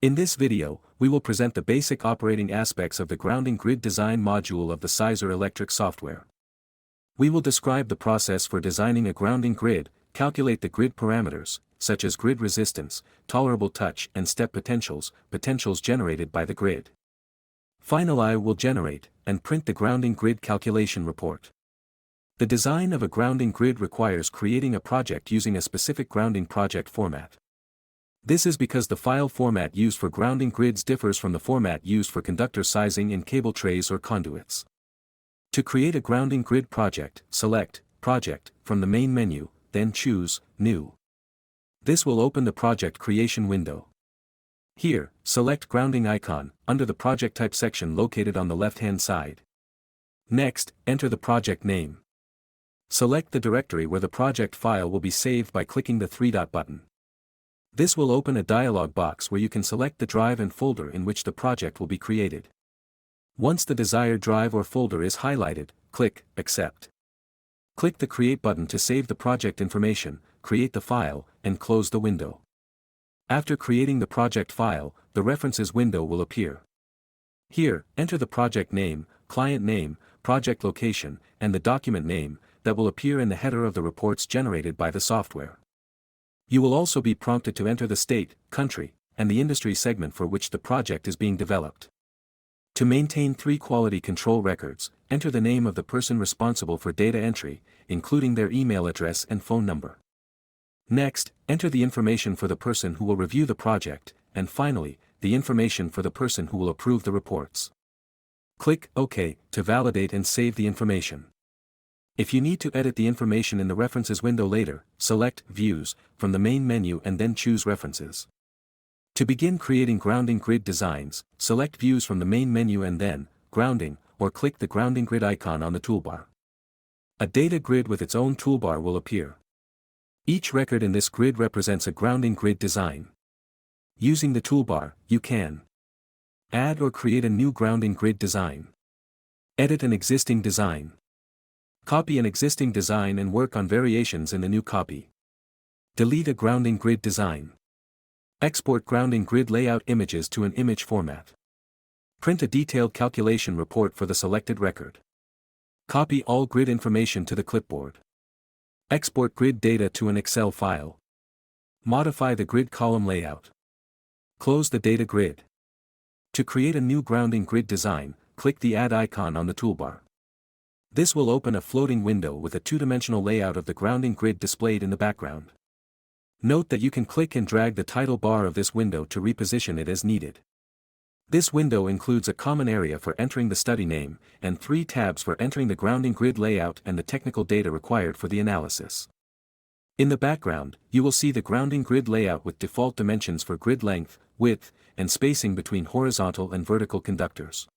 In this video, we will present the basic operating aspects of the grounding grid design module of the Sizer Electric software. We will describe the process for designing a grounding grid, calculate the grid parameters, such as grid resistance, tolerable touch and step potentials generated by the grid. Finally, will generate and print the grounding grid calculation report. The design of a grounding grid requires creating a project using a specific grounding project format. This is because the file format used for grounding grids differs from the format used for conductor sizing in cable trays or conduits. To create a grounding grid project, select Project from the main menu, then choose New. This will open the project creation window. Here, select Grounding icon under the project type section located on the left-hand side. Next, enter the project name. Select the directory where the project file will be saved by clicking the three-dot button. This will open a dialog box where you can select the drive and folder in which the project will be created. Once the desired drive or folder is highlighted, click Accept. Click the Create button to save the project information, create the file, and close the window. After creating the project file, the References window will appear. Here, enter the project name, client name, project location, and the document name that will appear in the header of the reports generated by the software. You will also be prompted to enter the state, country, and the industry segment for which the project is being developed. To maintain 3 quality control records, enter the name of the person responsible for data entry, including their email address and phone number. Next, enter the information for the person who will review the project, and finally, the information for the person who will approve the reports. Click OK to validate and save the information. If you need to edit the information in the References window later, select Views from the main menu and then choose References. To begin creating grounding grid designs, select Views from the main menu and then Grounding, or click the grounding grid icon on the toolbar. A data grid with its own toolbar will appear. Each record in this grid represents a grounding grid design. Using the toolbar, you can add or create a new grounding grid design, edit an existing design, copy an existing design and work on variations in the new copy, delete a grounding grid design, export grounding grid layout images to an image format, print a detailed calculation report for the selected record, copy all grid information to the clipboard, export grid data to an Excel file, modify the grid column layout, close the data grid. To create a new grounding grid design, click the Add icon on the toolbar. This will open a floating window with a two-dimensional layout of the grounding grid displayed in the background. Note that you can click and drag the title bar of this window to reposition it as needed. This window includes a common area for entering the study name, and 3 tabs for entering the grounding grid layout and the technical data required for the analysis. In the background, you will see the grounding grid layout with default dimensions for grid length, width, and spacing between horizontal and vertical conductors.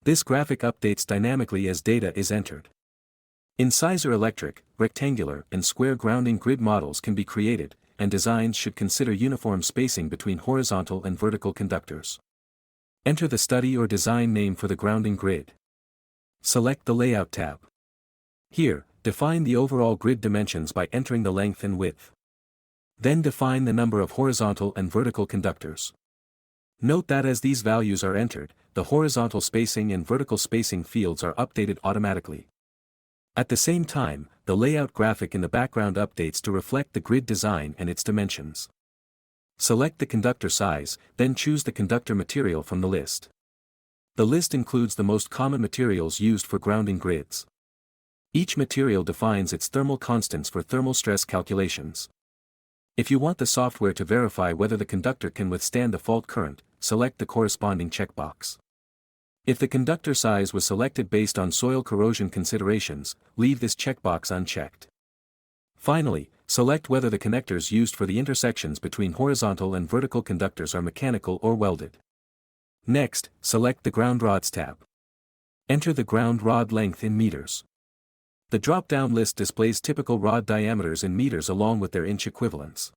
This graphic updates dynamically as data is entered. In Sizer Electric, rectangular and square grounding grid models can be created, and designs should consider uniform spacing between horizontal and vertical conductors. Enter the study or design name for the grounding grid. Select the Layout tab. Here, define the overall grid dimensions by entering the length and width. Then define the number of horizontal and vertical conductors. Note that as these values are entered, the horizontal spacing and vertical spacing fields are updated automatically. At the same time, the layout graphic in the background updates to reflect the grid design and its dimensions. Select the conductor size, then choose the conductor material from the list. The list includes the most common materials used for grounding grids. Each material defines its thermal constants for thermal stress calculations. If you want the software to verify whether the conductor can withstand the fault current, select the corresponding checkbox. If the conductor size was selected based on soil corrosion considerations, leave this checkbox unchecked. Finally, select whether the connectors used for the intersections between horizontal and vertical conductors are mechanical or welded. Next, select the Ground Rods tab. Enter the ground rod length in meters. The drop-down list displays typical rod diameters in meters along with their inch equivalents.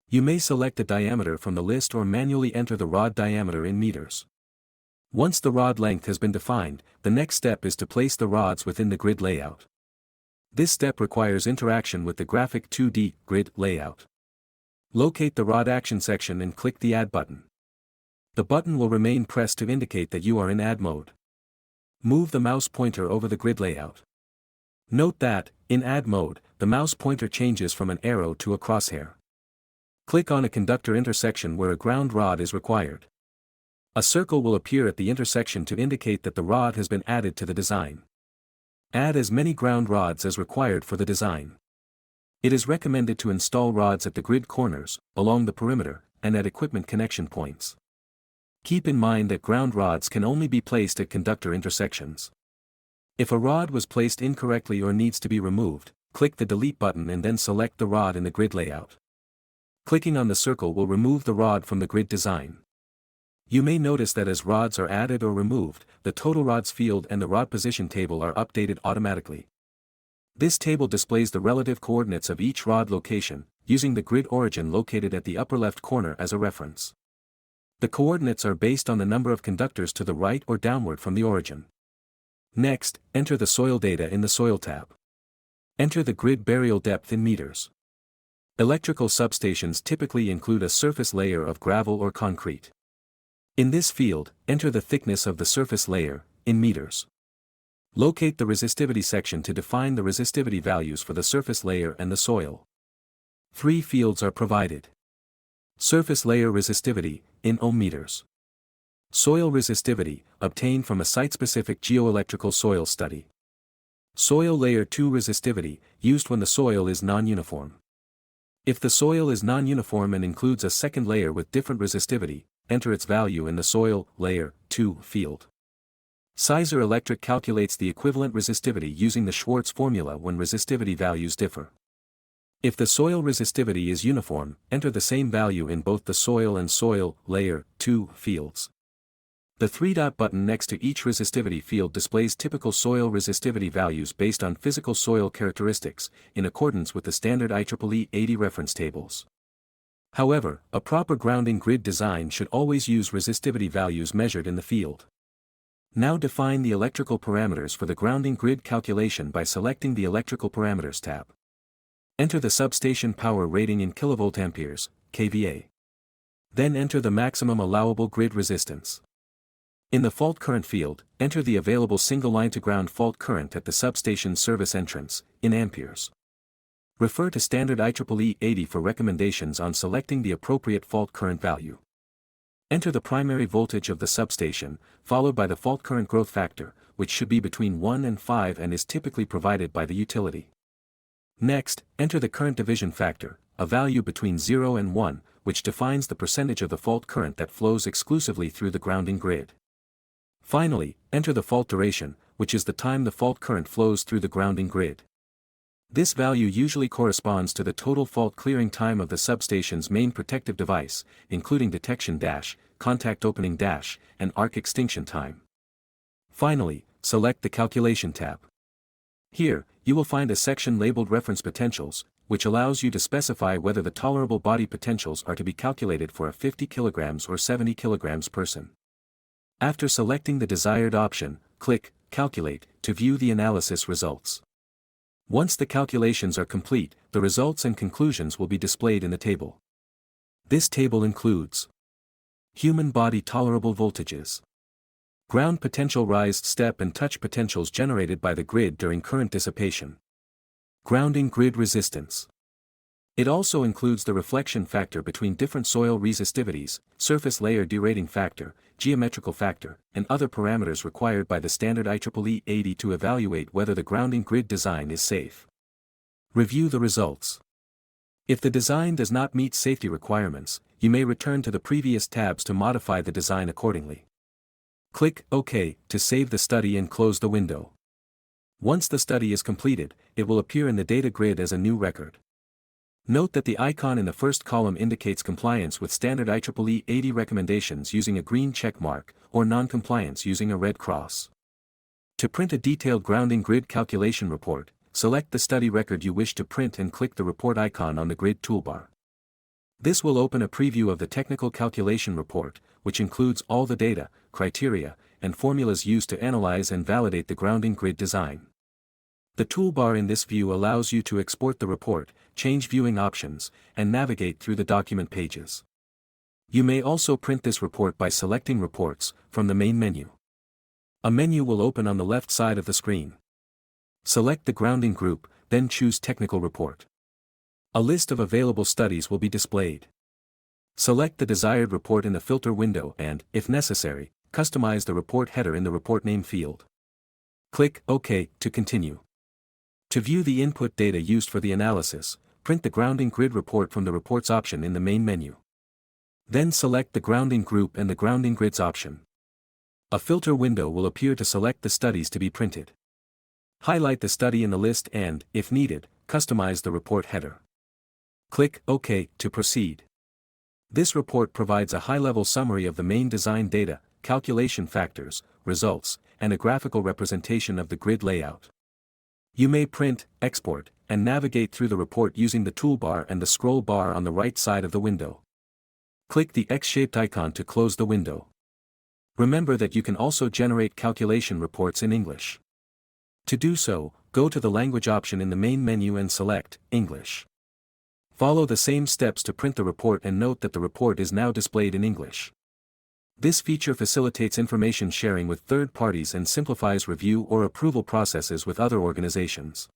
You may select a diameter from the list or manually enter the rod diameter in meters. Once the rod length has been defined, the next step is to place the rods within the grid layout. This step requires interaction with the graphic 2D grid layout. Locate the rod action section and click the Add button. The button will remain pressed to indicate that you are in Add mode. Move the mouse pointer over the grid layout. Note that, in Add mode, the mouse pointer changes from an arrow to a crosshair. Click on a conductor intersection where a ground rod is required. A circle will appear at the intersection to indicate that the rod has been added to the design. Add as many ground rods as required for the design. It is recommended to install rods at the grid corners, along the perimeter, and at equipment connection points. Keep in mind that ground rods can only be placed at conductor intersections. If a rod was placed incorrectly or needs to be removed, click the Delete button and then select the rod in the grid layout. Clicking on the circle will remove the rod from the grid design. You may notice that as rods are added or removed, the total rods field and the rod position table are updated automatically. This table displays the relative coordinates of each rod location, using the grid origin located at the upper left corner as a reference. The coordinates are based on the number of conductors to the right or downward from the origin. Next, enter the soil data in the Soil tab. Enter the grid burial depth in meters. Electrical substations typically include a surface layer of gravel or concrete. In this field, enter the thickness of the surface layer, in meters. Locate the resistivity section to define the resistivity values for the surface layer and the soil. 3 fields are provided. Surface layer resistivity, in ohm meters. Soil resistivity, obtained from a site-specific geoelectrical soil study. Soil layer 2 resistivity, used when the soil is non-uniform. If the soil is non-uniform and includes a second layer with different resistivity, enter its value in the Soil Layer 2 field. Sizer Electric calculates the equivalent resistivity using the Schwartz formula when resistivity values differ. If the soil resistivity is uniform, enter the same value in both the Soil and Soil Layer 2 fields. The 3-dot button next to each resistivity field displays typical soil resistivity values based on physical soil characteristics, in accordance with the standard IEEE Std reference tables. However, a proper grounding grid design should always use resistivity values measured in the field. Now define the electrical parameters for the grounding grid calculation by selecting the Electrical Parameters tab. Enter the substation power rating in kVA, kVA. Then enter the maximum allowable grid resistance. In the fault current field, enter the available single line to ground fault current at the substation service entrance, in amperes. Refer to standard IEEE Std for recommendations on selecting the appropriate fault current value. Enter the primary voltage of the substation, followed by the fault current growth factor, which should be between 1 and 5 and is typically provided by the utility. Next, enter the current division factor, a value between 0 and 1, which defines the percentage of the fault current that flows exclusively through the grounding grid. Finally, enter the fault duration, which is the time the fault current flows through the grounding grid. This value usually corresponds to the total fault clearing time of the substation's main protective device, including detection dash, contact opening dash, and arc extinction time. Finally, select the Calculation tab. Here, you will find a section labeled Reference Potentials, which allows you to specify whether the tolerable body potentials are to be calculated for a 50 kg or 70 kg person. After selecting the desired option, click Calculate to view the analysis results. Once the calculations are complete, the results and conclusions will be displayed in the table. This table includes human body tolerable voltages, ground potential rise step and touch potentials generated by the grid during current dissipation, grounding grid resistance. It also includes the reflection factor between different soil resistivities, surface layer derating factor, geometrical factor, and other parameters required by the standard IEEE Std to evaluate whether the grounding grid design is safe. Review the results. If the design does not meet safety requirements, you may return to the previous tabs to modify the design accordingly. Click OK to save the study and close the window. Once the study is completed, it will appear in the data grid as a new record. Note that the icon in the first column indicates compliance with standard IEEE Std recommendations using a green check mark, or non-compliance using a red cross. To print a detailed grounding grid calculation report, select the study record you wish to print and click the report icon on the grid toolbar. This will open a preview of the technical calculation report, which includes all the data, criteria, and formulas used to analyze and validate the grounding grid design. The toolbar in this view allows you to export the report, change viewing options, and navigate through the document pages. You may also print this report by selecting Reports from the main menu. A menu will open on the left side of the screen. Select the grounding group, then choose Technical Report. A list of available studies will be displayed. Select the desired report in the filter window and, if necessary, customize the report header in the report name field. Click OK to continue. To view the input data used for the analysis, print the grounding grid report from the Reports option in the main menu. Then select the grounding group and the grounding grids option. A filter window will appear to select the studies to be printed. Highlight the study in the list and, if needed, customize the report header. Click OK to proceed. This report provides a high-level summary of the main design data, calculation factors, results, and a graphical representation of the grid layout. You may print, export, and navigate through the report using the toolbar and the scroll bar on the right side of the window. Click the X-shaped icon to close the window. Remember that you can also generate calculation reports in English. To do so, go to the language option in the main menu and select English. Follow the same steps to print the report and note that the report is now displayed in English. This feature facilitates information sharing with third parties and simplifies review or approval processes with other organizations.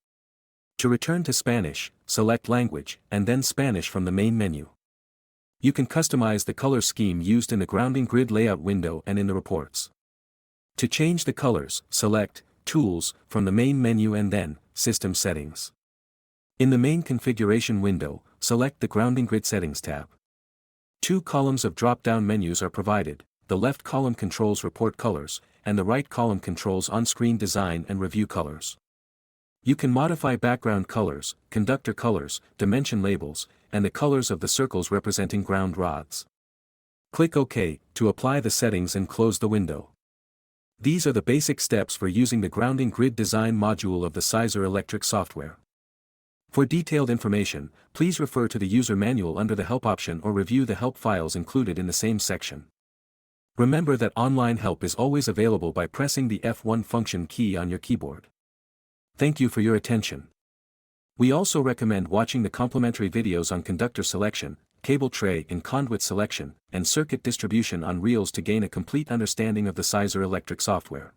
To return to Spanish, select Language and then Spanish from the main menu. You can customize the color scheme used in the grounding grid layout window and in the reports. To change the colors, select Tools from the main menu and then System Settings. In the main configuration window, select the Grounding Grid Settings tab. Two columns of drop-down menus are provided. The left column controls report colors, and the right column controls on-screen design and review colors. You can modify background colors, conductor colors, dimension labels, and the colors of the circles representing ground rods. Click OK to apply the settings and close the window. These are the basic steps for using the grounding grid design module of the Sizer Electric software. For detailed information, please refer to the user manual under the Help option or review the help files included in the same section. Remember that online help is always available by pressing the F1 function key on your keyboard. Thank you for your attention. We also recommend watching the complementary videos on conductor selection, cable tray and conduit selection, and circuit distribution on reels to gain a complete understanding of the Sizer Electric software.